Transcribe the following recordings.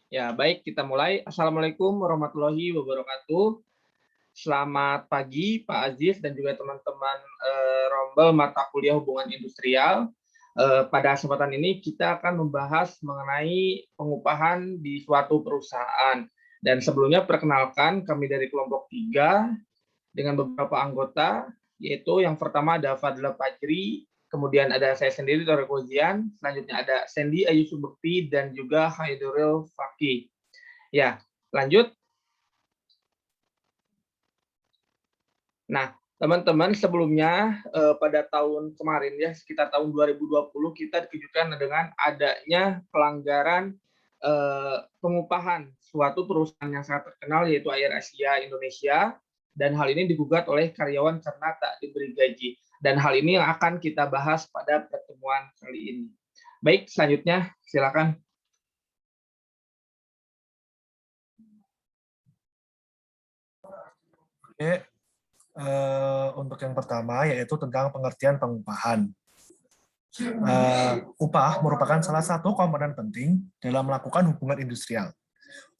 Ya, baik, kita mulai. Assalamualaikum warahmatullahi wabarakatuh. Selamat pagi, Pak Aziz dan juga teman-teman Rombel Mata Kuliah Hubungan Industrial. Pada kesempatan ini kita akan membahas mengenai pengupahan di suatu perusahaan. Dan sebelumnya perkenalkan kami dari kelompok 3 dengan beberapa anggota, yaitu yang pertama ada Fadla Fajri, kemudian ada saya sendiri, Torek Ozian, selanjutnya ada Sandy Ayu Subekti, dan juga Haiduril Fakih. Ya, lanjut. Nah, teman-teman, sebelumnya pada tahun kemarin ya, sekitar tahun 2020 kita dikejutkan dengan adanya pelanggaran pengupahan suatu perusahaan yang sangat terkenal yaitu Air Asia Indonesia, dan hal ini digugat oleh karyawan karena tak diberi gaji. Dan hal ini yang akan kita bahas pada pertemuan kali ini. Baik, selanjutnya silakan. Oke, untuk yang pertama yaitu tentang pengertian pengupahan. Upah merupakan salah satu komponen penting dalam melakukan hubungan industrial.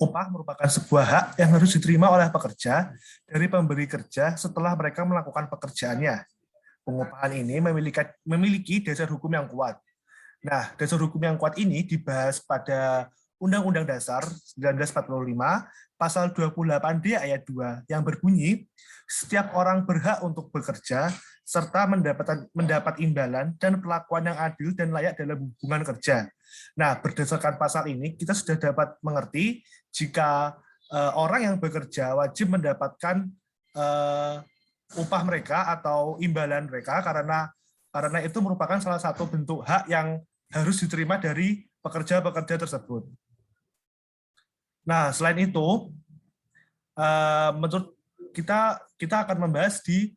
Upah merupakan sebuah hak yang harus diterima oleh pekerja dari pemberi kerja setelah mereka melakukan pekerjaannya. Pengupahan ini memiliki dasar hukum yang kuat. Nah, dasar hukum yang kuat ini dibahas pada Undang-Undang Dasar 1945, pasal 28D ayat 2, yang berbunyi, setiap orang berhak untuk bekerja, serta mendapat imbalan dan perlakuan yang adil dan layak dalam hubungan kerja. Nah, berdasarkan pasal ini, kita sudah dapat mengerti jika orang yang bekerja wajib mendapatkan upah mereka atau imbalan mereka karena itu merupakan salah satu bentuk hak yang harus diterima dari pekerja-pekerja tersebut. Nah, selain itu, menurut kita akan membahas di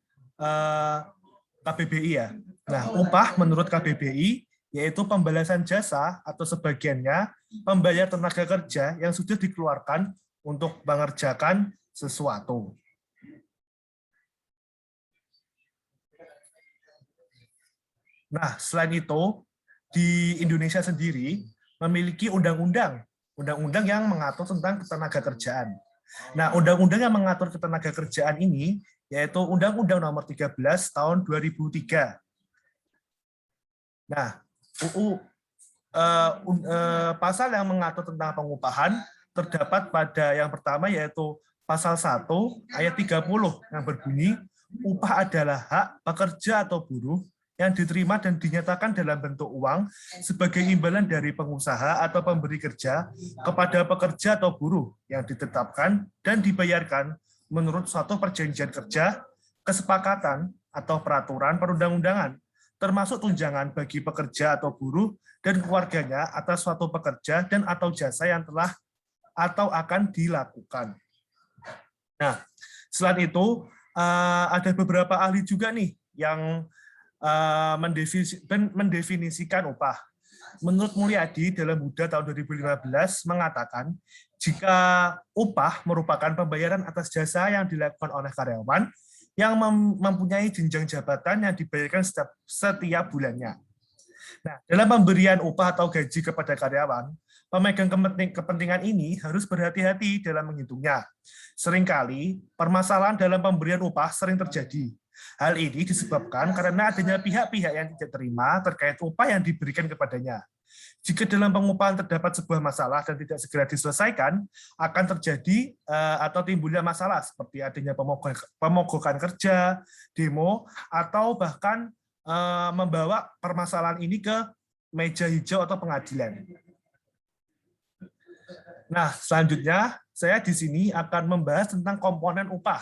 KBBI ya. Nah, upah menurut KBBI yaitu pembalasan jasa atau sebagiannya membayar tenaga kerja yang sudah dikeluarkan untuk mengerjakan sesuatu. Nah, selain itu, di Indonesia sendiri memiliki undang-undang yang mengatur tentang ketenagakerjaan. Nah, undang-undang yang mengatur ketenagakerjaan ini yaitu Undang-Undang Nomor 13 Tahun 2003. Nah, pasal yang mengatur tentang pengupahan terdapat pada yang pertama yaitu pasal 1 ayat 30 yang berbunyi, upah adalah hak pekerja atau buruh yang diterima dan dinyatakan dalam bentuk uang sebagai imbalan dari pengusaha atau pemberi kerja kepada pekerja atau buruh yang ditetapkan dan dibayarkan menurut suatu perjanjian kerja, kesepakatan, atau peraturan perundang-undangan, termasuk tunjangan bagi pekerja atau buruh dan keluarganya atas suatu pekerja dan atau jasa yang telah atau akan dilakukan. Nah, selain itu, ada beberapa ahli juga nih yang mendefinisikan upah. Menurut Mulyadi dalam Buddha tahun 2015 mengatakan, jika upah merupakan pembayaran atas jasa yang dilakukan oleh karyawan yang mempunyai jenjang jabatan yang dibayarkan setiap bulannya. Nah, dalam pemberian upah atau gaji kepada karyawan, pemegang kepentingan ini harus berhati-hati dalam menghitungnya. Seringkali, permasalahan dalam pemberian upah sering terjadi. Hal ini disebabkan karena adanya pihak-pihak yang tidak terima terkait upah yang diberikan kepadanya. Jika dalam pengupahan terdapat sebuah masalah dan tidak segera diselesaikan, akan terjadi atau timbulnya masalah seperti adanya pemogokan kerja, demo, atau bahkan membawa permasalahan ini ke meja hijau atau pengadilan. Nah, selanjutnya saya di sini akan membahas tentang komponen upah.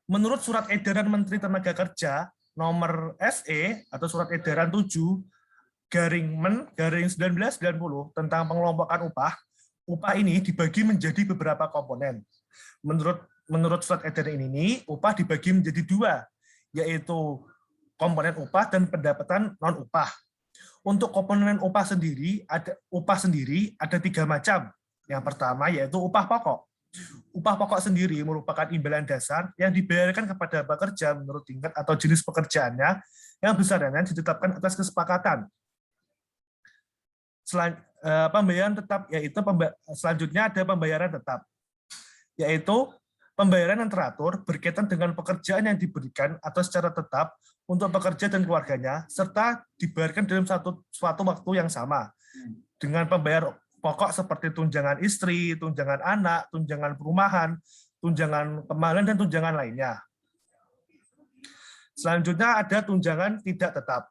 Menurut Surat Edaran Menteri Tenaga Kerja nomor SE atau Surat Edaran 7/Men/1990 tentang pengelompokan upah ini dibagi menjadi beberapa komponen. Menurut Surat Edaran ini, upah dibagi menjadi dua, yaitu komponen upah dan pendapatan non-upah. Untuk komponen upah sendiri ada tiga macam. Yang pertama yaitu upah pokok. Upah pokok sendiri merupakan imbalan dasar yang dibayarkan kepada pekerja menurut tingkat atau jenis pekerjaannya yang besarnya ditetapkan atas kesepakatan. pembayaran tetap, yaitu selanjutnya ada pembayaran tetap, yaitu pembayaran yang teratur berkaitan dengan pekerjaan yang diberikan atau secara tetap untuk pekerja dan keluarganya, serta dibayarkan dalam suatu waktu yang sama, dengan pembayar pokok seperti tunjangan istri, tunjangan anak, tunjangan perumahan, tunjangan kemahiran, dan tunjangan lainnya. Selanjutnya ada tunjangan tidak tetap.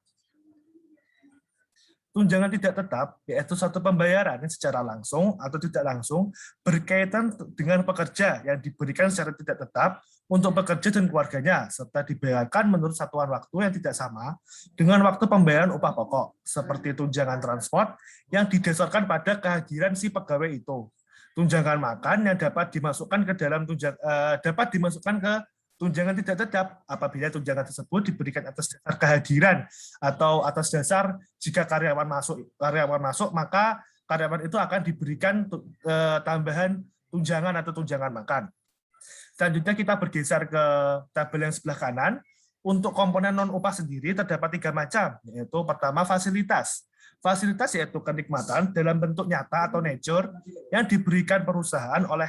Tunjangan tidak tetap yaitu satu pembayaran yang secara langsung atau tidak langsung berkaitan dengan pekerja yang diberikan secara tidak tetap untuk pekerja dan keluarganya, serta dibayarkan menurut satuan waktu yang tidak sama dengan waktu pembayaran upah pokok, seperti tunjangan transport yang didasarkan pada kehadiran si pegawai itu. Tunjangan makan yang dapat dimasukkan ke tunjangan tidak tetap apabila tunjangan tersebut diberikan atas dasar kehadiran atau atas dasar jika karyawan masuk maka karyawan itu akan diberikan tambahan tunjangan atau tunjangan makan. Selanjutnya kita bergeser ke tabel yang sebelah kanan. Untuk komponen non upah sendiri terdapat 3 macam, yaitu pertama fasilitas. Fasilitas yaitu kenikmatan dalam bentuk nyata atau nature yang diberikan perusahaan oleh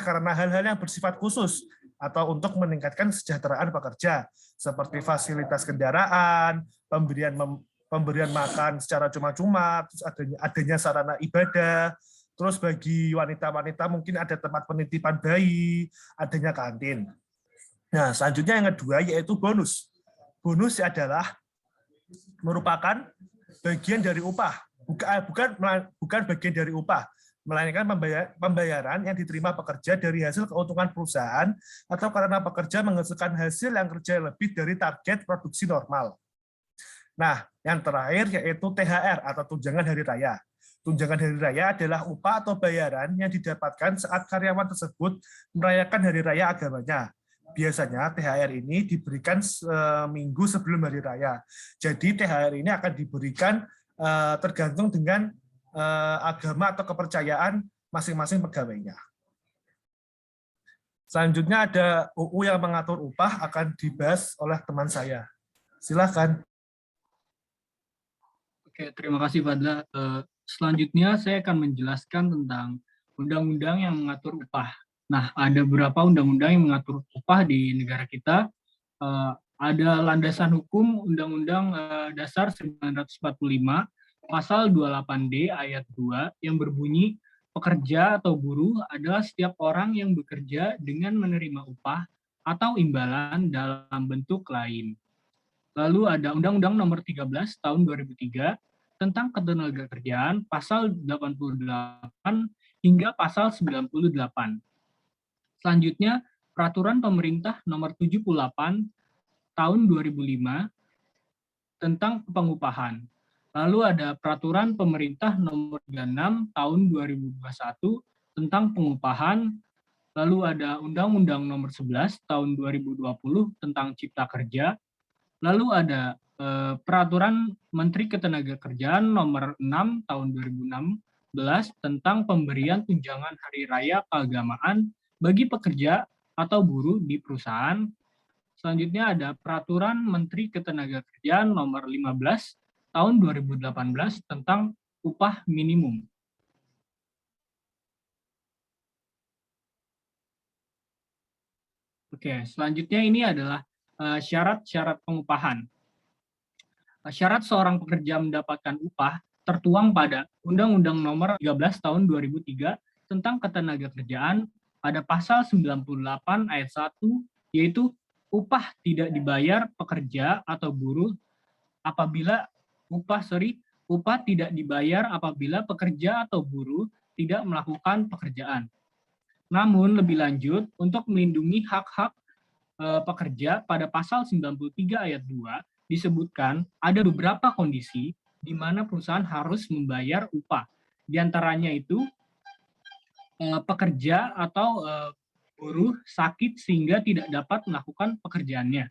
karena hal-hal yang bersifat khusus atau untuk meningkatkan kesejahteraan pekerja, seperti fasilitas kendaraan, pemberian makan secara cuma-cuma, terus adanya sarana ibadah, terus bagi wanita-wanita mungkin ada tempat penitipan bayi, adanya kantin. Nah, selanjutnya yang kedua yaitu bonus. Bonus adalah merupakan bagian dari upah, bukan bagian dari upah, melainkan pembayaran yang diterima pekerja dari hasil keuntungan perusahaan atau karena pekerja menghasilkan hasil yang kerja lebih dari target produksi normal. Nah, yang terakhir yaitu THR atau tunjangan hari raya. Tunjangan hari raya adalah upah atau bayaran yang didapatkan saat karyawan tersebut merayakan hari raya agamanya. Biasanya THR ini diberikan seminggu sebelum hari raya. Jadi THR ini akan diberikan tergantung dengan agama atau kepercayaan masing-masing pegawainya. Selanjutnya ada UU yang mengatur upah akan dibahas oleh teman saya. Silakan. Oke, terima kasih Fadla. Selanjutnya saya akan menjelaskan tentang undang-undang yang mengatur upah. Nah, ada beberapa undang-undang yang mengatur upah di negara kita. Ada landasan hukum Undang-Undang Dasar 1945, Pasal 28D ayat 2 yang berbunyi, pekerja atau buruh adalah setiap orang yang bekerja dengan menerima upah atau imbalan dalam bentuk lain. Lalu ada Undang-Undang Nomor 13 Tahun 2003 tentang Ketenagakerjaan, Pasal 88 hingga Pasal 98. Selanjutnya, Peraturan Pemerintah Nomor 78 Tahun 2005 tentang pengupahan. Lalu ada Peraturan Pemerintah Nomor 36 Tahun 2021 tentang pengupahan. Lalu ada Undang-Undang Nomor 11 Tahun 2020 tentang Cipta Kerja. Lalu ada Peraturan Menteri Ketenagakerjaan Nomor 6 Tahun 2016 tentang pemberian tunjangan hari raya keagamaan bagi pekerja atau buruh di perusahaan. Selanjutnya ada Peraturan Menteri Ketenagakerjaan Nomor 15 Tahun 2018 tentang upah minimum. Oke, selanjutnya ini adalah syarat-syarat pengupahan. Syarat seorang pekerja mendapatkan upah tertuang pada Undang-Undang Nomor 13 Tahun 2003 tentang Ketenagakerjaan pada Pasal 98 ayat 1, yaitu upah tidak dibayar pekerja atau buruh apabila upah tidak dibayar apabila pekerja atau buruh tidak melakukan pekerjaan. Namun lebih lanjut, untuk melindungi hak-hak pekerja pada Pasal 93 ayat 2 disebutkan ada beberapa kondisi di mana perusahaan harus membayar upah. Di antaranya itu pekerja atau buruh sakit sehingga tidak dapat melakukan pekerjaannya.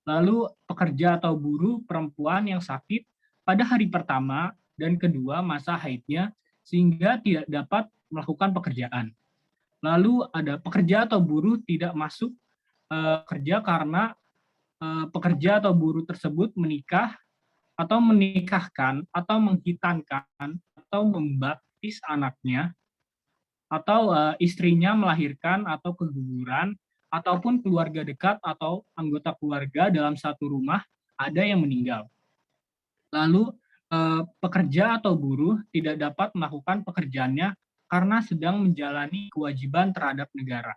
Lalu pekerja atau buruh perempuan yang sakit pada hari pertama dan kedua masa haidnya sehingga tidak dapat melakukan pekerjaan. Lalu ada pekerja atau buruh tidak masuk kerja karena pekerja atau buruh tersebut menikah atau menikahkan atau menghitankan atau membaptis anaknya, atau istrinya melahirkan atau keguguran, ataupun keluarga dekat atau anggota keluarga dalam satu rumah ada yang meninggal. Lalu pekerja atau buruh tidak dapat melakukan pekerjaannya karena sedang menjalani kewajiban terhadap negara.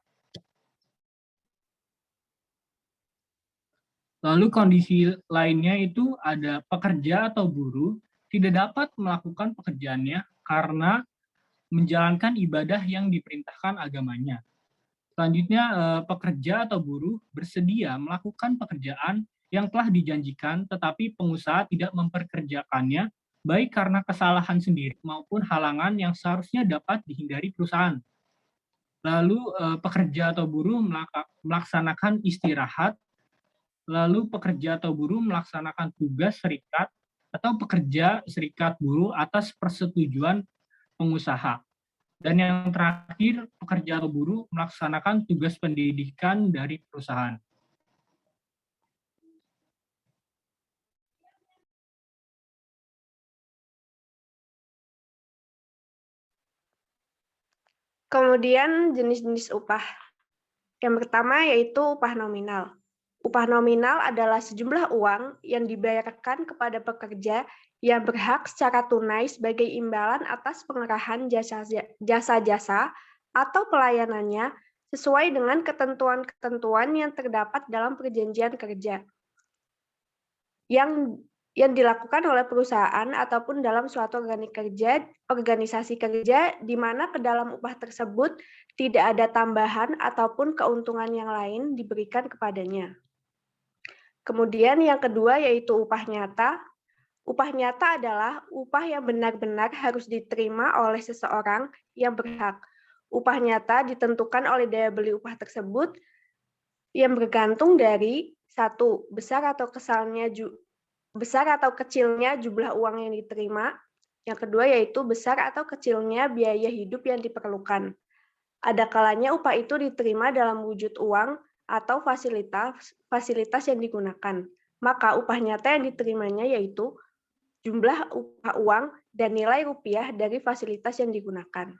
Lalu kondisi lainnya itu ada pekerja atau buruh tidak dapat melakukan pekerjaannya karena menjalankan ibadah yang diperintahkan agamanya. Selanjutnya, pekerja atau buruh bersedia melakukan pekerjaan yang telah dijanjikan, tetapi pengusaha tidak memperkerjakannya, baik karena kesalahan sendiri maupun halangan yang seharusnya dapat dihindari perusahaan. Lalu, pekerja atau buruh melaksanakan istirahat, lalu pekerja atau buruh melaksanakan tugas serikat atau pekerja serikat buruh atas persetujuan pengusaha. Dan yang terakhir, pekerja atau buruh melaksanakan tugas pendidikan dari perusahaan. Kemudian jenis-jenis upah. Yang pertama yaitu upah nominal. Upah nominal adalah sejumlah uang yang dibayarkan kepada pekerja yang berhak secara tunai sebagai imbalan atas pengerahan jasa-jasa atau pelayanannya sesuai dengan ketentuan-ketentuan yang terdapat dalam perjanjian kerja yang dilakukan oleh perusahaan ataupun dalam suatu organisasi kerja di mana ke dalam upah tersebut tidak ada tambahan ataupun keuntungan yang lain diberikan kepadanya. Kemudian yang kedua yaitu upah nyata. Upah nyata adalah upah yang benar-benar harus diterima oleh seseorang yang berhak. Upah nyata ditentukan oleh daya beli upah tersebut yang bergantung dari satu, besar atau kecilnya jumlah uang yang diterima. Yang kedua yaitu besar atau kecilnya biaya hidup yang diperlukan. Ada kalanya upah itu diterima dalam wujud uang atau fasilitas yang digunakan. Maka upah nyata yang diterimanya yaitu jumlah upah uang dan nilai rupiah dari fasilitas yang digunakan.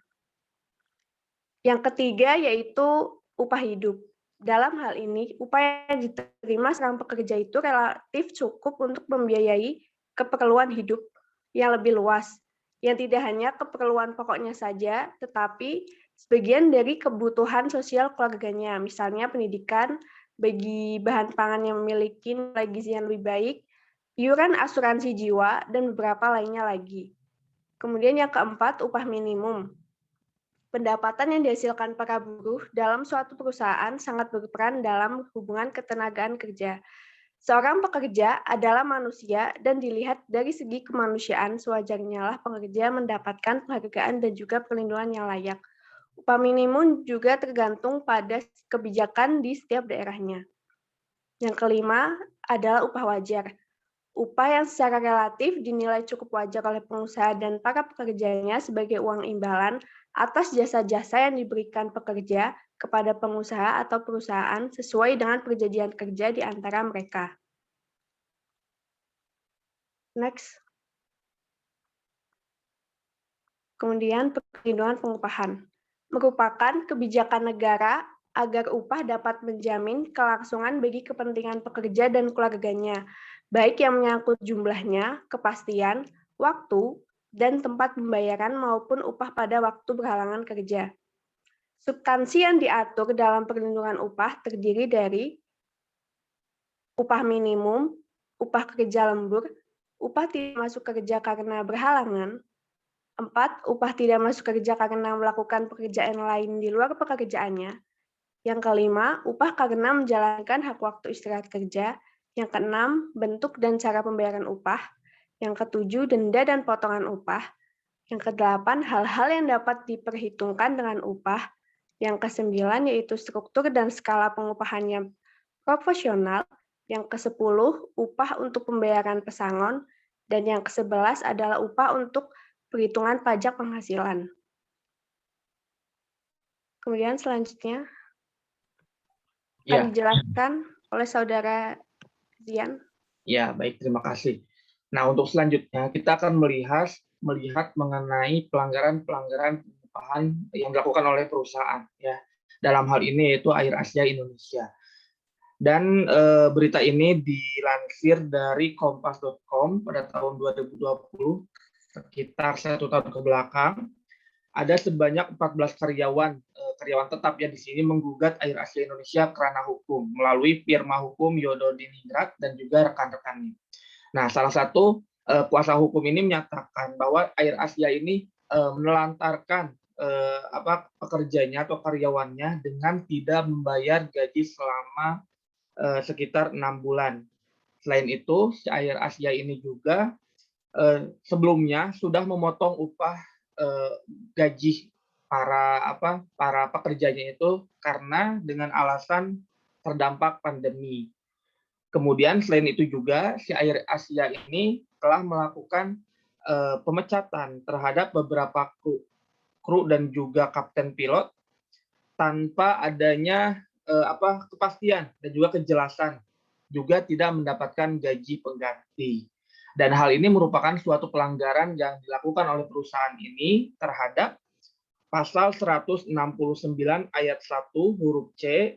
Yang ketiga yaitu upah hidup. Dalam hal ini, upah yang diterima seorang pekerja itu relatif cukup untuk membiayai keperluan hidup yang lebih luas, yang tidak hanya keperluan pokoknya saja, tetapi sebagian dari kebutuhan sosial keluarganya, misalnya pendidikan, bagi bahan pangan yang memiliki nilai gizi yang lebih baik, iuran asuransi jiwa, dan beberapa lainnya lagi. Kemudian yang keempat, upah minimum. Pendapatan yang dihasilkan para buruh dalam suatu perusahaan sangat berperan dalam hubungan ketenagaan kerja. Seorang pekerja adalah manusia dan dilihat dari segi kemanusiaan sewajarnya lah pekerja mendapatkan penghargaan dan juga perlindungan yang layak. Upah minimum juga tergantung pada kebijakan di setiap daerahnya. Yang kelima adalah upah wajar. Upah yang secara relatif dinilai cukup wajar oleh pengusaha dan para pekerjanya sebagai uang imbalan atas jasa-jasa yang diberikan pekerja kepada pengusaha atau perusahaan sesuai dengan perjanjian kerja di antara mereka. Next. Kemudian perlindungan pengupahan. Merupakan kebijakan negara agar upah dapat menjamin kelangsungan bagi kepentingan pekerja dan keluarganya, baik yang menyangkut jumlahnya, kepastian, waktu, dan tempat pembayaran maupun upah pada waktu berhalangan kerja. Substansi yang diatur dalam perlindungan upah terdiri dari upah minimum, upah kerja lembur, upah tidak masuk kerja karena berhalangan, 4. Upah tidak masuk kerja karena melakukan pekerjaan lain di luar pekerjaannya. Yang kelima, upah karena menjalankan hak waktu istirahat kerja. Yang keenam, bentuk dan cara pembayaran upah. Yang ketujuh, denda dan potongan upah. Yang kedelapan, hal-hal yang dapat diperhitungkan dengan upah. Yang kesembilan, yaitu struktur dan skala pengupahannya proporsional. Yang kesepuluh, upah untuk pembayaran pesangon. Dan yang ke-11 adalah upah untuk perhitungan pajak penghasilan. Kemudian selanjutnya akan dijelaskan oleh Saudara Zian. Ya, baik, terima kasih. Nah, untuk selanjutnya kita akan melihat melihat mengenai pelanggaran-pelanggaran pengupahan yang dilakukan oleh perusahaan, ya. Dalam hal ini yaitu Air Asia Indonesia. Dan berita ini dilansir dari kompas.com pada tahun 2020, sekitar 1 tahun ke belakang. Ada sebanyak 14 karyawan tetap ya di sini menggugat Air Asia Indonesia ke ranah hukum melalui firma hukum Yodo Diningrat dan juga rekan-rekannya. Nah, salah satu kuasa hukum ini menyatakan bahwa Air Asia ini menelantarkan pekerjanya atau karyawannya dengan tidak membayar gaji selama sekitar 6 bulan. Selain itu, si Air Asia ini juga sebelumnya sudah memotong upah gaji para pekerjanya itu karena dengan alasan terdampak pandemi. Kemudian selain itu juga si Air Asia ini telah melakukan pemecatan terhadap beberapa kru dan juga kapten pilot tanpa adanya kepastian dan juga kejelasan, juga tidak mendapatkan gaji pengganti. Dan hal ini merupakan suatu pelanggaran yang dilakukan oleh perusahaan ini terhadap pasal 169 ayat 1 huruf C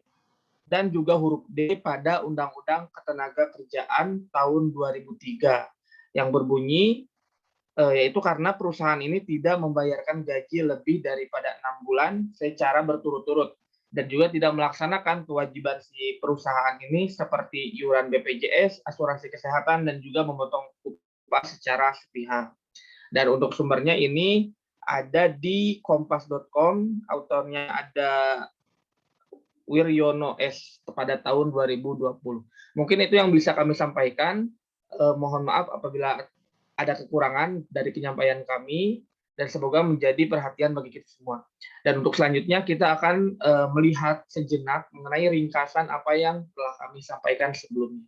dan juga huruf D pada Undang-Undang Ketenagakerjaan tahun 2003 yang berbunyi yaitu karena perusahaan ini tidak membayarkan gaji lebih daripada 6 bulan secara berturut-turut dan juga tidak melaksanakan kewajiban si perusahaan ini seperti iuran BPJS, asuransi kesehatan, dan juga memotong upah secara sepihak. Dan untuk sumbernya ini ada di kompas.com, autornya ada Wiryono S pada tahun 2020. Mungkin itu yang bisa kami sampaikan. Mohon maaf apabila ada kekurangan dari penyampaian kami, dan semoga menjadi perhatian bagi kita semua. Dan untuk selanjutnya kita akan melihat sejenak mengenai ringkasan apa yang telah kami sampaikan sebelumnya.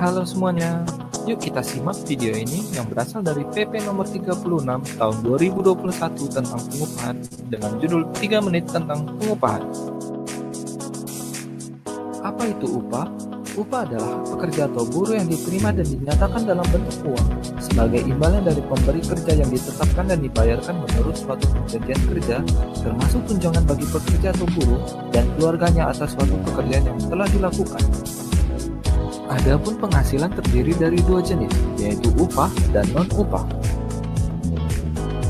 Halo semuanya, yuk kita simak video ini yang berasal dari PP nomor 36 tahun 2021 tentang pengupahan dengan judul 3 menit tentang pengupahan. Apa itu upah? Upah adalah pekerja atau buruh yang diterima dan dinyatakan dalam bentuk uang sebagai imbalan dari pemberi kerja yang ditetapkan dan dibayarkan menurut suatu perjanjian kerja, termasuk tunjangan bagi pekerja atau buruh dan keluarganya atas suatu pekerjaan yang telah dilakukan. Adapun penghasilan terdiri dari 2 jenis, yaitu upah dan non-upah.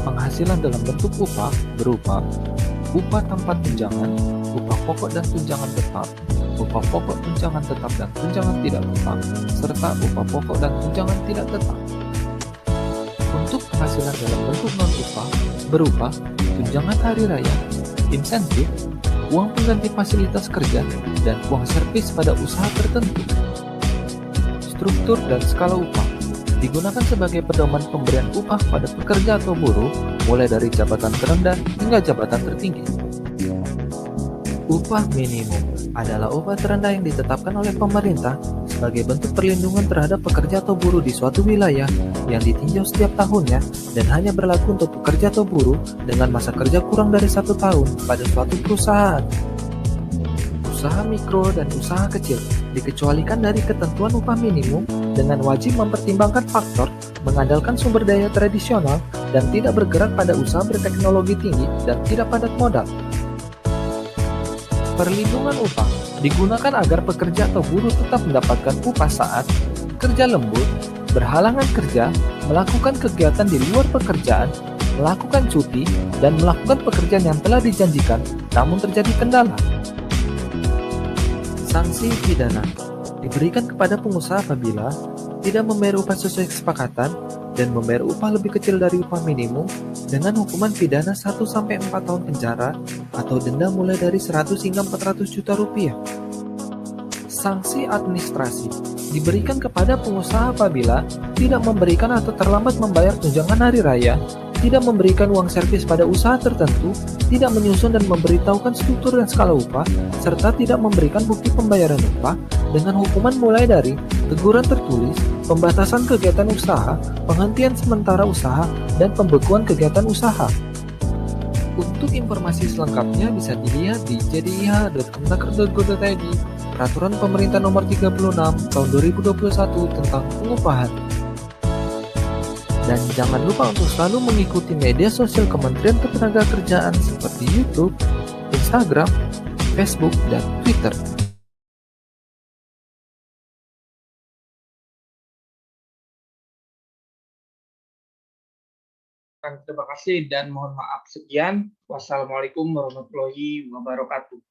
Penghasilan dalam bentuk upah berupa upah tanpa tunjangan, upah pokok dan tunjangan tetap, upah pokok, tunjangan tetap dan tunjangan tidak tetap, serta upah pokok dan tunjangan tidak tetap. Untuk penghasilan dalam bentuk non-upah berupa tunjangan hari raya, insentif, uang pengganti fasilitas kerja, dan uang servis pada usaha tertentu. Struktur dan skala upah digunakan sebagai pedoman pemberian upah pada pekerja atau buruh, mulai dari jabatan terendah hingga jabatan tertinggi. Upah minimum adalah upah terendah yang ditetapkan oleh pemerintah sebagai bentuk perlindungan terhadap pekerja atau buruh di suatu wilayah yang ditinjau setiap tahunnya dan hanya berlaku untuk pekerja atau buruh dengan masa kerja kurang dari 1 tahun pada suatu perusahaan. Usaha mikro dan usaha kecil dikecualikan dari ketentuan upah minimum dengan wajib mempertimbangkan faktor mengandalkan sumber daya tradisional dan tidak bergerak pada usaha berteknologi tinggi dan tidak padat modal. Perlindungan upah digunakan agar pekerja atau buruh tetap mendapatkan upah saat kerja lembur, berhalangan kerja, melakukan kegiatan di luar pekerjaan, melakukan cuti, dan melakukan pekerjaan yang telah dijanjikan namun terjadi kendala. Sanksi pidana diberikan kepada pengusaha apabila tidak membayar upah sesuai kesepakatan dan membayar upah lebih kecil dari upah minimum dengan hukuman pidana 1-4 tahun penjara atau denda mulai dari 100 hingga 400 juta rupiah. Sanksi administrasi diberikan kepada pengusaha apabila tidak memberikan atau terlambat membayar tunjangan hari raya, tidak memberikan uang servis pada usaha tertentu, tidak menyusun dan memberitahukan struktur dan skala upah, serta tidak memberikan bukti pembayaran upah dengan hukuman mulai dari teguran tertulis, pembatasan kegiatan usaha, penghentian sementara usaha, dan pembekuan kegiatan usaha. Untuk informasi selengkapnya bisa dilihat di jdih.kemnaker.go.id, Peraturan Pemerintah Nomor 36 Tahun 2021 tentang pengupahan. Dan jangan lupa untuk selalu mengikuti media sosial Kementerian Ketenagakerjaan seperti YouTube, Instagram, Facebook, dan Twitter. Terima kasih dan mohon maaf. Sekian. Wassalamualaikum warahmatullahi wabarakatuh.